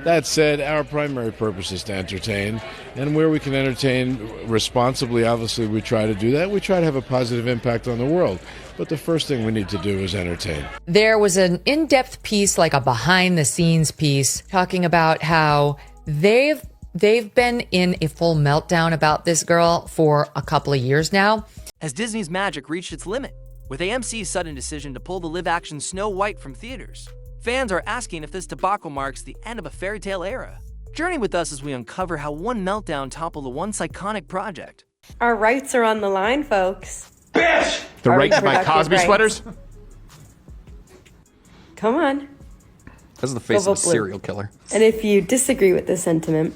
That said, our primary purpose is to entertain, and where we can entertain responsibly, obviously we try to do that. We try to have a positive impact on the world, but the first thing we need to do is entertain. There was an in-depth piece, like a behind-the-scenes piece, talking about how they've been in a full meltdown about this girl for a couple of years now. As Disney's magic reached its limit, with AMC's sudden decision to pull the live-action Snow White from theaters, fans are asking if this debacle marks the end of a fairy tale era. Journey with us as we uncover how one meltdown toppled a once iconic project. Our rights are on the line, folks. Bitch! The right to buy Cosby sweaters? Come on. That's the face of a serial killer. And if you disagree with this sentiment,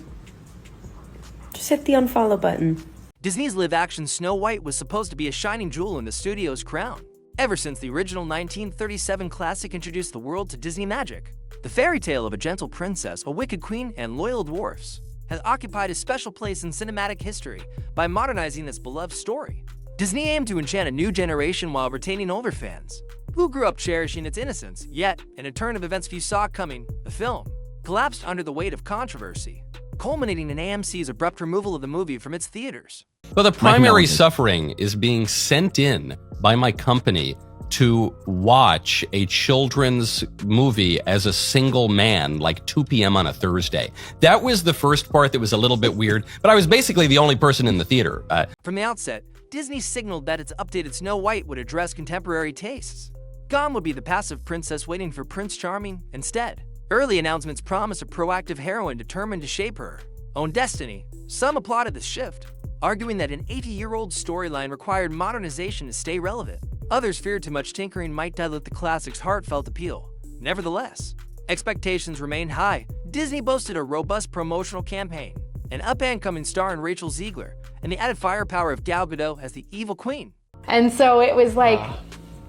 just hit the unfollow button. Disney's live-action Snow White was supposed to be a shining jewel in the studio's crown. Ever since the original 1937 classic introduced the world to Disney magic, the fairy tale of a gentle princess, a wicked queen, and loyal dwarfs has occupied a special place in cinematic history by modernizing this beloved story. Disney aimed to enchant a new generation while retaining older fans, who grew up cherishing its innocence. Yet, in a turn of events few saw coming, the film collapsed under the weight of controversy, culminating in AMC's abrupt removal of the movie from its theaters. But the primary suffering is being sent in by my company to watch a children's movie as a single man, like 2 p.m. on a Thursday. That was the first part that was a little bit weird, but I was basically the only person in the theater. From the outset, Disney signaled that its updated Snow White would address contemporary tastes. Gone would be the passive princess waiting for Prince Charming. Instead, early announcements promised a proactive heroine determined to shape her own destiny. Some applauded this shift, arguing that an 80-year-old storyline required modernization to stay relevant. Others feared too much tinkering might dilute the classic's heartfelt appeal. Nevertheless, expectations remained high. Disney boasted a robust promotional campaign, an up-and-coming star in Rachel Ziegler, and the added firepower of Gal Gadot as the evil queen. And so it was like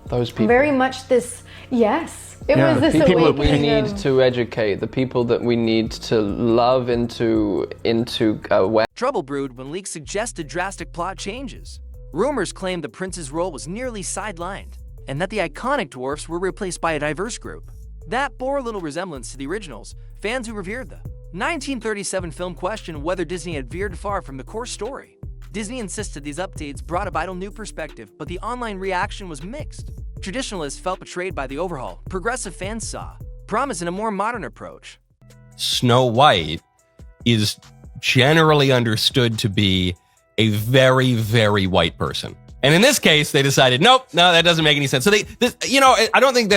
those people. very much this, yes. It was this people that we awakening need of- to educate, the people that we need to love into Trouble brewed when leaks suggested drastic plot changes. Rumors claimed the prince's role was nearly sidelined, and that the iconic dwarfs were replaced by a diverse group. That bore little resemblance to the originals. Fans who revered the 1937 film questioned whether Disney had veered far from the core story. Disney insisted these updates brought a vital new perspective, but the online reaction was mixed. Traditionalists felt betrayed by the overhaul. Progressive fans saw promise in a more modern approach. Snow White is generally understood to be a very, very white person. And in this case, they decided, nope, no, that doesn't make any sense. So I don't think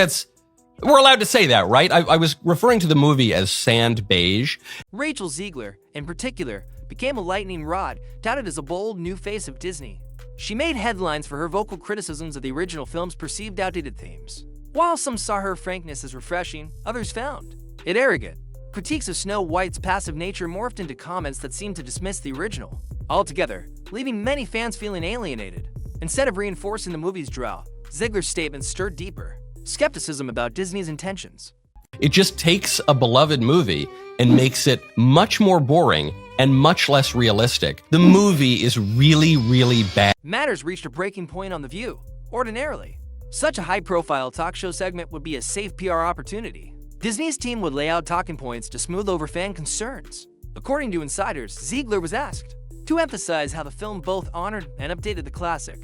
we're allowed to say that, right? I was referring to the movie as sand beige. Rachel Ziegler, in particular, became a lightning rod, touted as a bold new face of Disney. She made headlines for her vocal criticisms of the original film's perceived outdated themes. While some saw her frankness as refreshing, others found it arrogant. Critiques of Snow White's passive nature morphed into comments that seemed to dismiss the original altogether, leaving many fans feeling alienated. Instead of reinforcing the movie's draw, Ziegler's statements stirred deeper skepticism about Disney's intentions. It just takes a beloved movie and makes it much more boring and much less realistic. The movie is really, really bad. Matters reached a breaking point on The View. Ordinarily, such a high-profile talk show segment would be a safe PR opportunity. Disney's team would lay out talking points to smooth over fan concerns. According to insiders, Ziegler was asked to emphasize how the film both honored and updated the classic.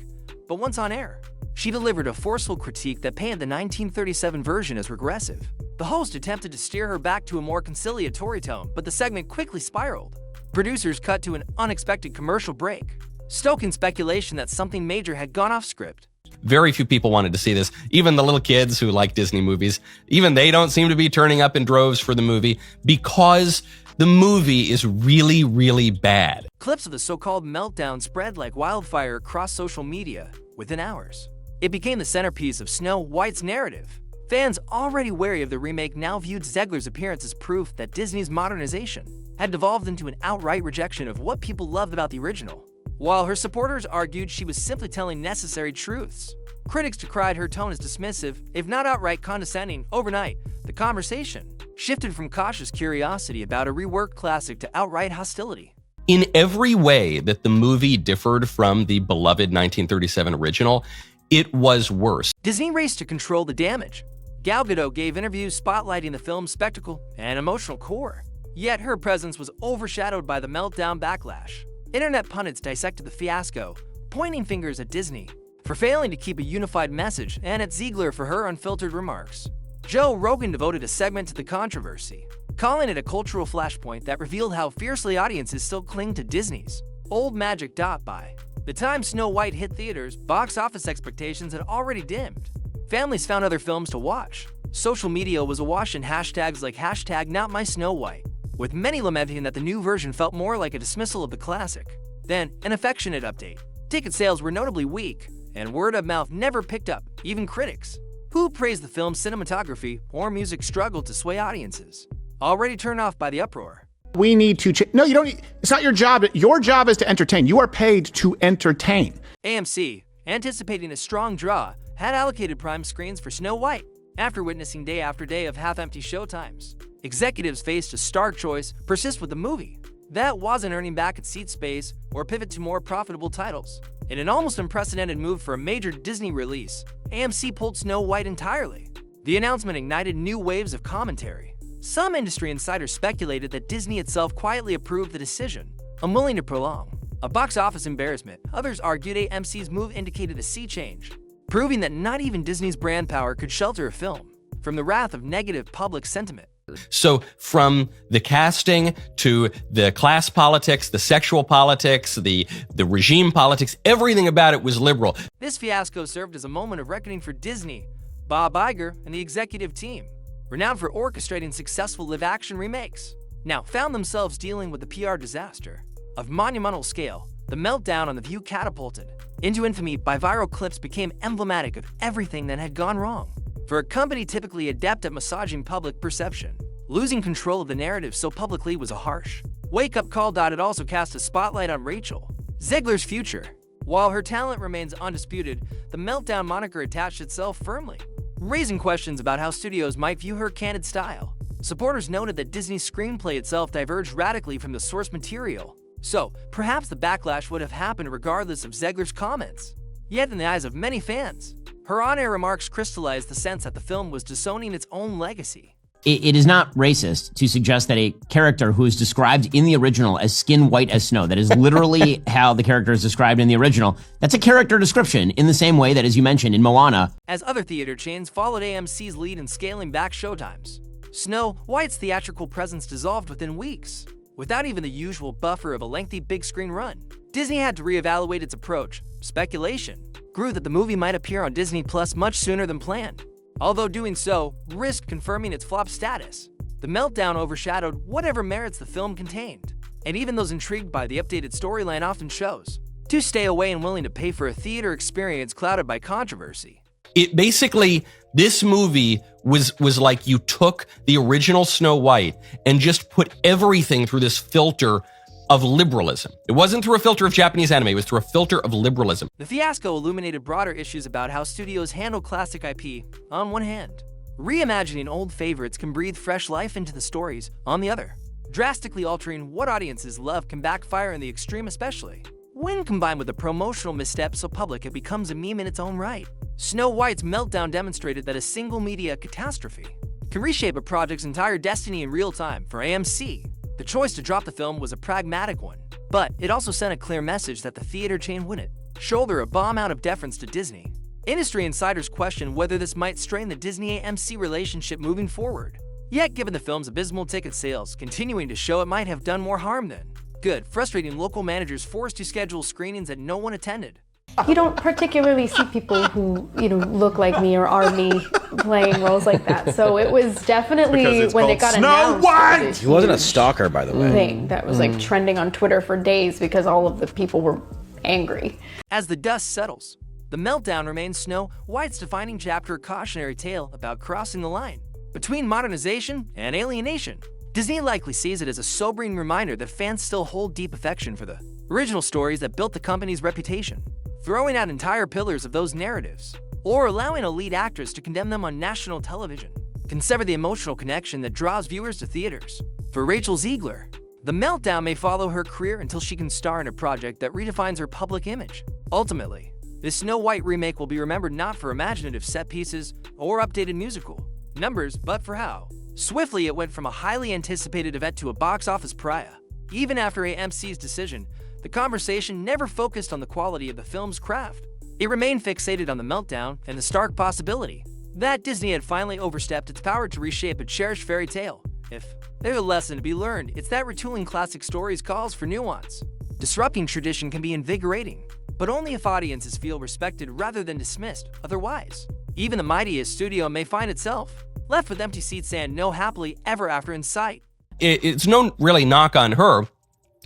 But once on air, she delivered a forceful critique that painted the 1937 version as regressive. The host attempted to steer her back to a more conciliatory tone, but the segment quickly spiraled. Producers cut to an unexpected commercial break, stoking speculation that something major had gone off script. Very few people wanted to see this. Even the little kids who like Disney movies, even they don't seem to be turning up in droves for the movie because the movie is really, really bad. Clips of the so-called meltdown spread like wildfire across social media within hours. It became the centerpiece of Snow White's narrative. Fans already wary of the remake now viewed Ziegler's appearance as proof that Disney's modernization had devolved into an outright rejection of what people loved about the original. While her supporters argued she was simply telling necessary truths, critics decried her tone as dismissive, if not outright condescending. Overnight, the conversation shifted from cautious curiosity about a reworked classic to outright hostility. In every way that the movie differed from the beloved 1937 original, it was worse. Disney raced to control the damage. Gal Gadot gave interviews spotlighting the film's spectacle and emotional core. Yet her presence was overshadowed by the meltdown backlash. Internet pundits dissected the fiasco, pointing fingers at Disney for failing to keep a unified message and at Ziegler for her unfiltered remarks. Joe Rogan devoted a segment to the controversy, calling it a cultural flashpoint that revealed how fiercely audiences still cling to Disney's old magic. By the time Snow White hit theaters, box office expectations had already dimmed. Families found other films to watch. Social media was awash in hashtags like #NotMySnowWhite, with many lamenting that the new version felt more like a dismissal of the classic than an affectionate update. Ticket sales were notably weak, and word of mouth never picked up. Even critics, who praised the film's cinematography or music, struggled to sway audiences, already turned off by the uproar. We need to no, you don't. It's not your job. Your job is to entertain. You are paid to entertain. AMC, anticipating a strong draw, had allocated prime screens for Snow White. After witnessing day after day of half-empty showtimes, executives faced a stark choice: persist with the movie that wasn't earning back its seat space, or pivot to more profitable titles. In an almost unprecedented move for a major Disney release, AMC pulled Snow White entirely. The announcement ignited new waves of commentary. Some industry insiders speculated that Disney itself quietly approved the decision, unwilling to prolong a box office embarrassment. Others argued AMC's move indicated a sea change, proving that not even Disney's brand power could shelter a film from the wrath of negative public sentiment. So from the casting to the class politics, the sexual politics, the regime politics, everything about it was liberal. This fiasco served as a moment of reckoning for Disney, Bob Iger, and the executive team, renowned for orchestrating successful live-action remakes, now found themselves dealing with the PR disaster of monumental scale. The meltdown on The View catapulted into infamy by viral clips became emblematic of everything that had gone wrong. For a company typically adept at massaging public perception, losing control of the narrative so publicly was a harsh wake-up call. It also cast a spotlight on Rachel Ziegler's future. While her talent remains undisputed, the meltdown moniker attached itself firmly, raising questions about how studios might view her candid style. Supporters noted that Disney's screenplay itself diverged radically from the source material, so perhaps the backlash would have happened regardless of Ziegler's comments. Yet in the eyes of many fans, her on-air remarks crystallized the sense that the film was disowning its own legacy. It is not racist to suggest that a character who is described in the original as skin white as snow, that is literally how the character is described in the original, that's a character description in the same way that, as you mentioned, in Moana. As other theater chains followed AMC's lead in scaling back showtimes, Snow White's theatrical presence dissolved within weeks, without even the usual buffer of a lengthy big screen run. Disney had to reevaluate its approach. Speculation grew that the movie might appear on Disney Plus much sooner than planned, although doing so risked confirming its flop status. The meltdown overshadowed whatever merits the film contained, and even those intrigued by the updated storyline often chose to stay away and willing to pay for a theater experience clouded by controversy. It basically, this movie was like you took the original Snow White and just put everything through this filter of liberalism. It wasn't through a filter of Japanese anime, it was through a filter of liberalism. The fiasco illuminated broader issues about how studios handle classic IP on one hand. Reimagining old favorites can breathe fresh life into the stories on the other. Drastically altering what audiences love can backfire in the extreme, especially when combined with a promotional misstep so public it becomes a meme in its own right. Snow White's meltdown demonstrated that a single media catastrophe can reshape a project's entire destiny in real time. For AMC, the choice to drop the film was a pragmatic one, but it also sent a clear message that the theater chain wouldn't shoulder a bomb out of deference to Disney. Industry insiders question whether this might strain the Disney-AMC relationship moving forward. Yet, given the film's abysmal ticket sales, continuing to show it might have done more harm than good, frustrating local managers forced to schedule screenings that no one attended. You don't particularly see people who, look like me or are me playing roles like that. So it was definitely, when it got announced, White! He wasn't a stalker, by the way. Thing that was like trending on Twitter for days because all of the people were angry. As the dust settles, the meltdown remains Snow White's defining chapter, a cautionary tale about crossing the line between modernization and alienation. Disney likely sees it as a sobering reminder that fans still hold deep affection for the original stories that built the company's reputation. Throwing out entire pillars of those narratives, or allowing a lead actress to condemn them on national television, can sever the emotional connection that draws viewers to theaters. For Rachel Ziegler, the meltdown may follow her career until she can star in a project that redefines her public image. Ultimately, this Snow White remake will be remembered not for imaginative set pieces or updated musical numbers, but for how Swiftly, it went from a highly anticipated event to a box office pariah. Even after AMC's decision, the conversation never focused on the quality of the film's craft. It remained fixated on the meltdown and the stark possibility that Disney had finally overstepped its power to reshape a cherished fairy tale. If there's a lesson to be learned, it's that retooling classic stories calls for nuance. Disrupting tradition can be invigorating, but only if audiences feel respected rather than dismissed. Otherwise, even the mightiest studio may find itself left with empty seats and no happily ever after in sight. It's no really knock on her.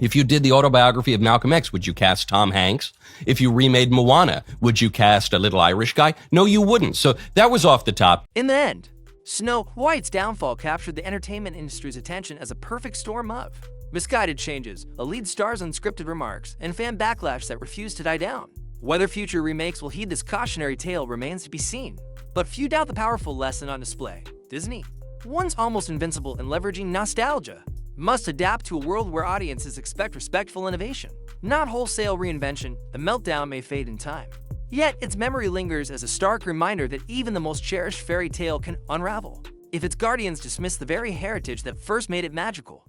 If you did the autobiography of Malcolm X, would you cast Tom Hanks? If you remade Moana, would you cast a little Irish guy? No, you wouldn't. So that was off the top. In the end, Snow White's downfall captured the entertainment industry's attention as a perfect storm of misguided changes, a lead star's unscripted remarks, and fan backlash that refused to die down. Whether future remakes will heed this cautionary tale remains to be seen. But few doubt the powerful lesson on display. Disney, once almost invincible in leveraging nostalgia, must adapt to a world where audiences expect respectful innovation, not wholesale reinvention. The meltdown may fade in time, yet its memory lingers as a stark reminder that even the most cherished fairy tale can unravel if its guardians dismiss the very heritage that first made it magical.